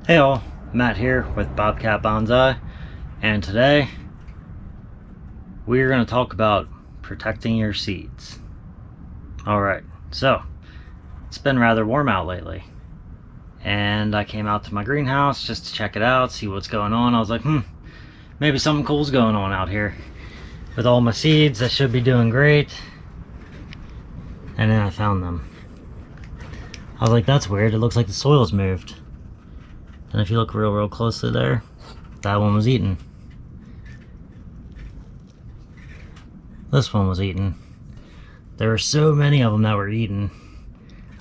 Hey all, Matt here with Bobcat Bonsai, and today we're going to talk about protecting your seeds. Alright, so it's been rather warm out lately, and I came out to my greenhouse just to check it out, see what's going on. I was like, maybe something cool's going on out here. With all my seeds, I should be doing great. And then I found them. I was like, that's weird, it looks like the soil's moved. And if you look real closely there, that one was eaten. This one was eaten. There were so many of them that were eaten.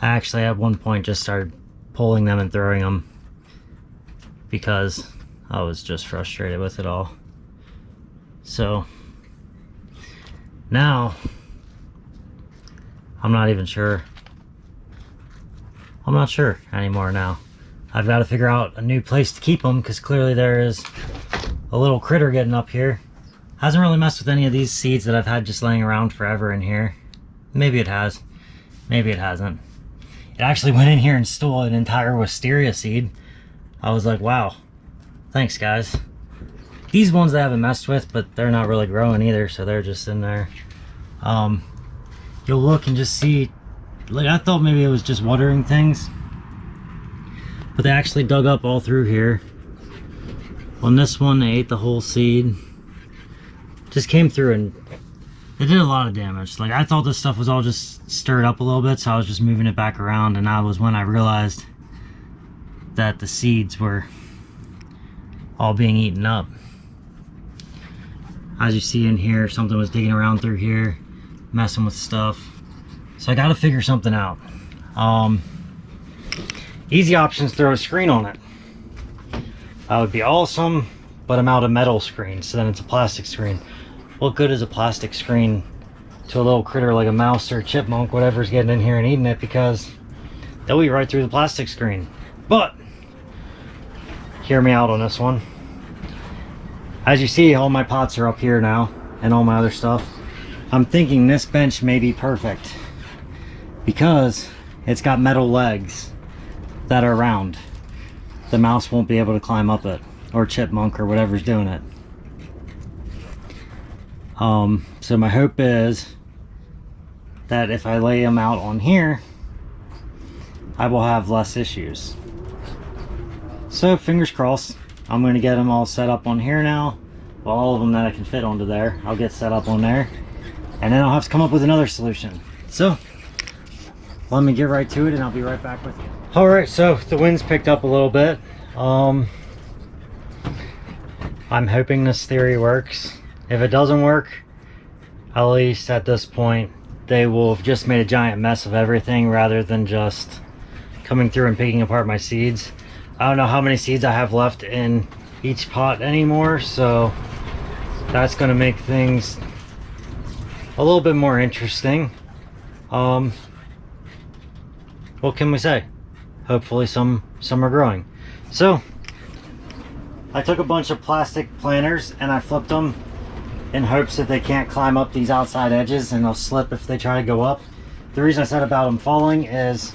I actually at one point just started pulling them and throwing them because I was just frustrated with it all. So now I'm not sure anymore now. I've got to figure out a new place to keep them because clearly there is a little critter getting up here. Hasn't really messed with any of these seeds that I've had just laying around forever in here. Maybe it has. Maybe it hasn't. It actually went in here and stole an entire wisteria seed. I was like, wow. Thanks, guys. These ones I haven't messed with, but they're not really growing either, so they're just in there. You'll look and just see, like, I thought maybe it was just watering things. But they actually dug up all through here. On this one, they ate the whole seed. Just came through and it did a lot of damage. Like, I thought this stuff was all just stirred up a little bit, so I was just moving it back around, and that was when I realized that the seeds were all being eaten up. As you see in here, something was digging around through here, messing with stuff. So I gotta figure something out. Easy options, throw a screen on it. That would be awesome, but I'm out of metal screen, so then it's a plastic screen. What good is a plastic screen to a little critter like a mouse or a chipmunk, whatever's getting in here and eating it, because they'll eat right through the plastic screen. But hear me out on this one. As you see, all my pots are up here now and all my other stuff. I'm thinking this bench may be perfect because it's got metal legs that are round. The mouse won't be able to climb up it, or chipmunk, or whatever's doing it. So my hope is that if I lay them out on here, I will have less issues. So fingers crossed. I'm going to get them all set up on here now. Well, all of them that I can fit onto there, I'll get set up on there, and then I'll have to come up with another solution. So let me get right to it and I'll be right back with you. Alright, so the wind's picked up a little bit. I'm hoping this theory works. If it doesn't work, at least at this point, they will have just made a giant mess of everything rather than just coming through and picking apart my seeds. I don't know how many seeds I have left in each pot anymore, so that's going to make things a little bit more interesting. What can we say? Hopefully some are growing. So I took a bunch of plastic planters and I flipped them in hopes that they can't climb up these outside edges and they'll slip if they try to go up. The reason I said about them falling is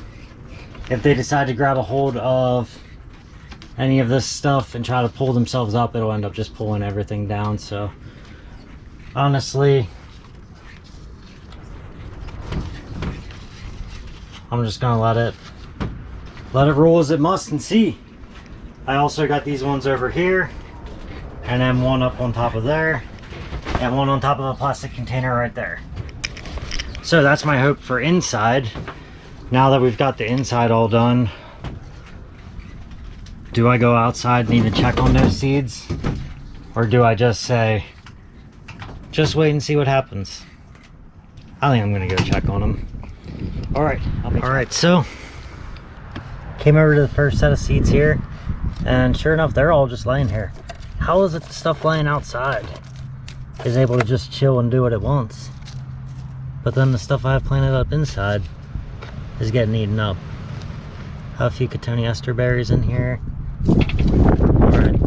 if they decide to grab a hold of any of this stuff and try to pull themselves up, it'll end up just pulling everything down. So honestly, I'm just gonna let it roll as it must and see. I also got these ones over here, and then one up on top of there, and one on top of a plastic container right there. So that's my hope for inside. Now that we've got the inside all done, do I go outside and even check on those seeds? Or do I just say, just wait and see what happens? I think I'm gonna go check on them. Alright, so came over to the first set of seeds here, and sure enough, they're all just laying here. How is it the stuff laying outside is able to just chill and do what it wants, but then the stuff I have planted up inside is getting eaten up? I have a few cotoneaster berries in here. Alright,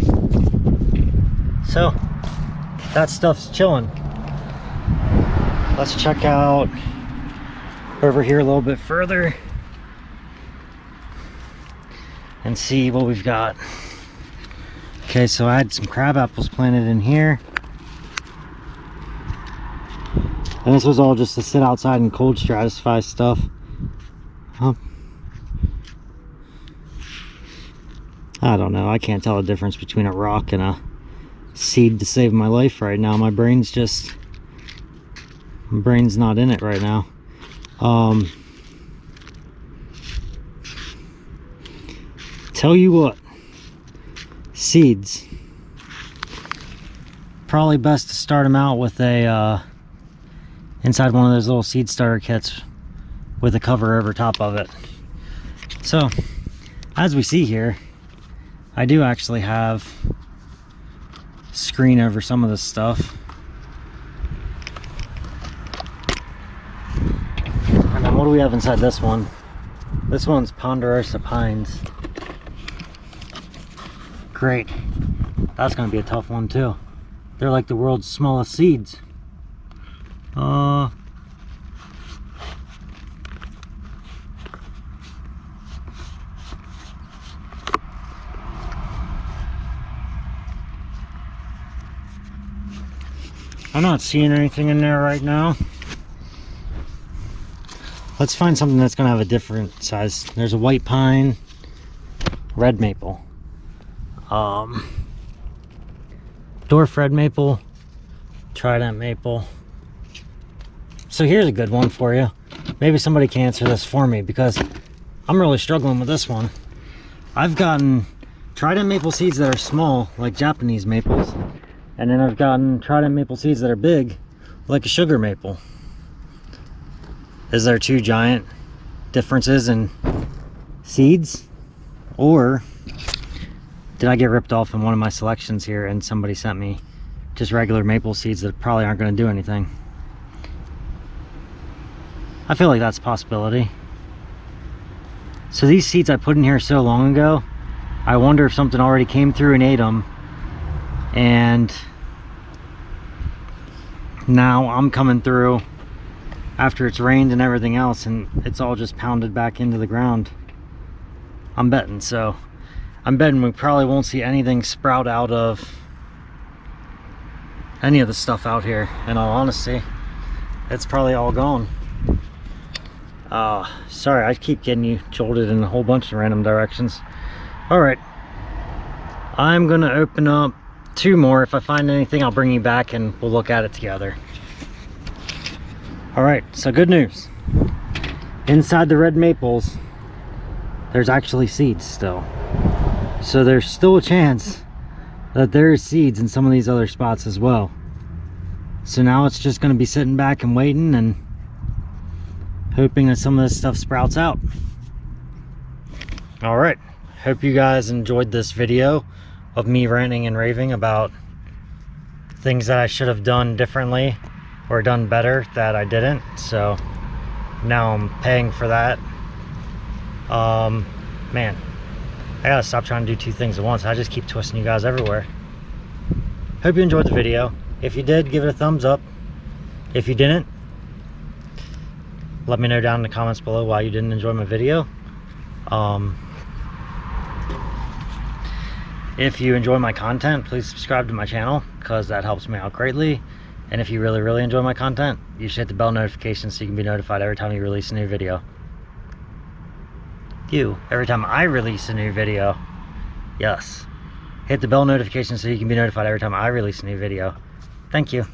so that stuff's chilling. Let's check out over here a little bit further and see what we've got. Okay, so I had some crab apples planted in here. And this was all just to sit outside and cold stratify stuff. I don't know. I can't tell the difference between a rock and a seed to save my life right now. My brain's not in it right now. Tell you what, seeds, probably best to start them out with a inside one of those little seed starter kits with a cover over top of it. So as we see here, I do actually have a screen over some of this stuff. And then what do we have inside this one? This one's Ponderosa Pines. Great. That's gonna be a tough one too. They're like the world's smallest seeds. I'm not seeing anything in there right now. Let's find something that's gonna have a different size. There's a white pine, red maple, dwarf red maple, trident maple. So here's a good one for you. Maybe somebody can answer this for me because I'm really struggling with this one. I've gotten trident maple seeds that are small, like Japanese maples, and then I've gotten trident maple seeds that are big, like a sugar maple. Is there two giant differences in seeds? Or did I get ripped off in one of my selections here and somebody sent me just regular maple seeds that probably aren't going to do anything? I feel like that's a possibility. So these seeds I put in here so long ago, I wonder if something already came through and ate them, and now I'm coming through after it's rained and everything else, and it's all just pounded back into the ground. I'm betting. So I'm betting we probably won't see anything sprout out of any of the stuff out here. In all honesty, it's probably all gone. Sorry, I keep getting you jolted in a whole bunch of random directions. All right, I'm gonna open up two more. If I find anything, I'll bring you back and we'll look at it together. All right, so good news. Inside the red maples, there's actually seeds still. So there's still a chance that there's seeds in some of these other spots as well. So now it's just gonna be sitting back and waiting and hoping that some of this stuff sprouts out. All right, hope you guys enjoyed this video of me ranting and raving about things that I should have done differently or done better that I didn't. So now I'm paying for that. Man, I gotta stop trying to do two things at once. I just keep twisting you guys everywhere. Hope you enjoyed the video. If you did, give it a thumbs up. If you didn't, let me know down in the comments below why you didn't enjoy my video. If you enjoy my content, please subscribe to my channel because that helps me out greatly. And if you really enjoy my content, you should hit the bell notification so you can be notified every time you release a new video. Every time I release a new video. Yes. Hit the bell notification so you can be notified every time I release a new video. Thank you.